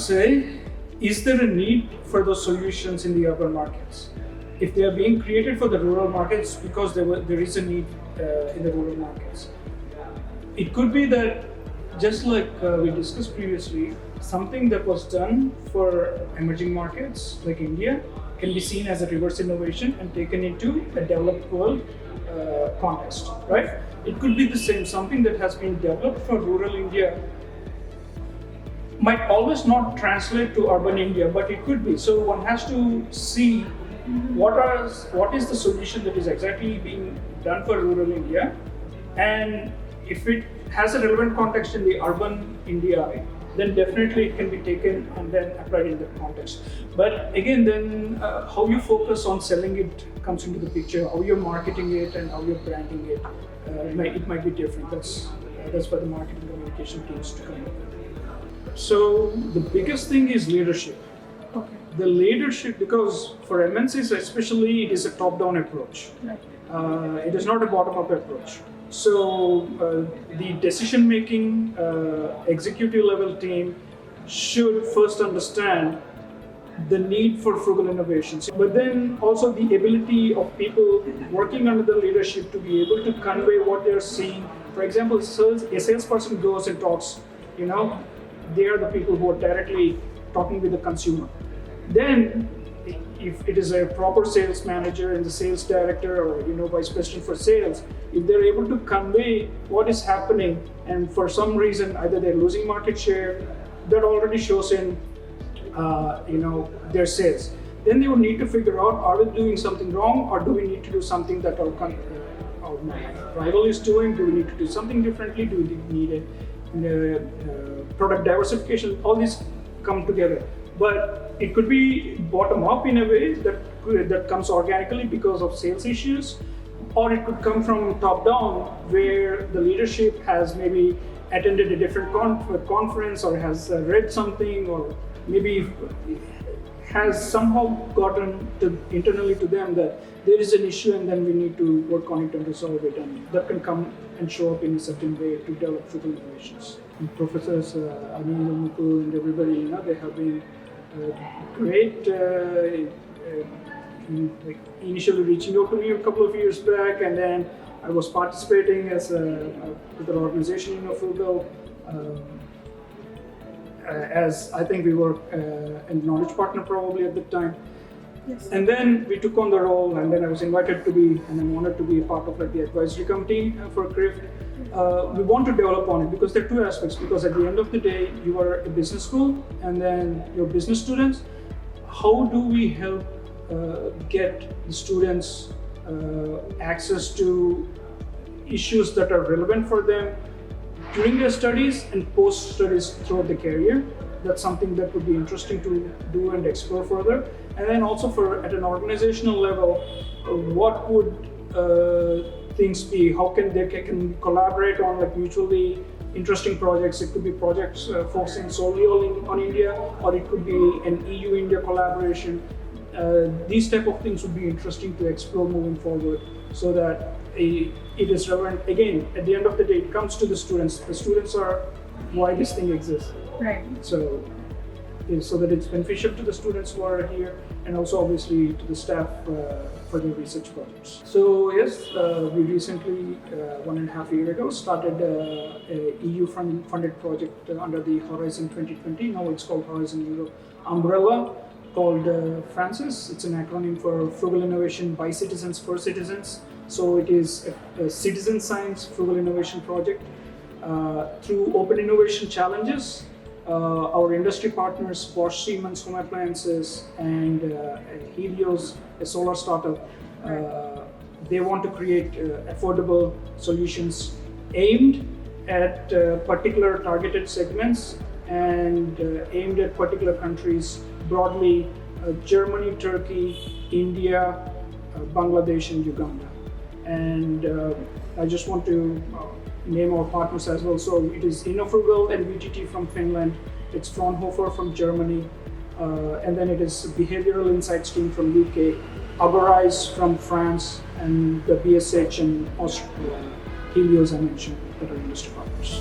say, is there a need for those solutions in the urban markets? If they are being created for the rural markets, because there is a need in the rural markets. It could be that, just like we discussed previously, something that was done for emerging markets like India can be seen as a reverse innovation and taken into a developed world context, right? It could be the same, something that has been developed for rural India might always not translate to urban India, but it could be. So one has to see what is the solution that is exactly being done for rural India, and if it has a relevant context in the urban India, then definitely it can be taken and then applied in that context. But again, then how you focus on selling it comes into the picture, how you're marketing it and how you're branding it, it might be different. That's for the marketing communication teams to come up with. So the biggest thing is leadership. Okay. The leadership, because for MNCs especially, it is a top-down approach. Right. It is not a bottom-up approach. So the decision-making executive level team should first understand the need for frugal innovations, but then also the ability of people working under the leadership to be able to convey what they're seeing. For example, a salesperson goes and talks, they are the people who are directly talking with the consumer. Then if it is a proper sales manager and the sales director or vice president for sales, if they're able to convey what is happening, and for some reason either they're losing market share, that already shows in their sales, then they would need to figure out, are we doing something wrong, or do we need to do something that our rival is doing? Do we need to do something differently? Do we need a product diversification? All these come together. But it could be bottom up in a way that comes organically because of sales issues, or it could come from top down where the leadership has maybe attended a different conference or has read something, or maybe has somehow gotten internally to them that there is an issue and then we need to work on it and resolve it, and that can come and show up in a certain way to develop frugal innovations. And professors Anil, Mukul and everybody, they have been great, initially reaching out to me a couple of years back, and then I was participating with an organization, Frugal, as I think we were a knowledge partner probably at the time. Yes. And then we took on the role, and then I was invited to be, and I'm honored to be a part of the Advisory Committee for CRIFT. We want to develop on it because there are two aspects, because at the end of the day, you are a business school and then your business students. How do we help get the students access to issues that are relevant for them during their studies and post-studies throughout the career? That's something that would be interesting to do and explore further. And then also at an organizational level, what would things be? How can they can collaborate on mutually interesting projects? It could be projects focusing solely on India, or it could be an EU-India collaboration. These type of things would be interesting to explore moving forward, so that it is relevant. Again, at the end of the day, it comes to the students. The students are why this thing exists. Right. So that it's beneficial to the students who are here, and also obviously to the staff for their research projects. So yes, we recently, 1.5 years ago, started a EU funded project under the Horizon 2020. Now it's called Horizon Europe umbrella, called FRANCIS. It's an acronym for Frugal Innovation by Citizens for Citizens. So it is a citizen science frugal innovation project. Through open innovation challenges, our industry partners, Bosch, Siemens, Home Appliances, and Helios, a solar startup, they want to create affordable solutions aimed at particular targeted segments and aimed at particular countries broadly: Germany, Turkey, India, Bangladesh, and Uganda. And I just want to name our partners as well. So it is InnoFrugal and VTT from Finland, it's Fraunhofer from Germany, and then it is Behavioral Insights team from UK, Aberise from France, and the BSH and Helios I mentioned that are industry partners.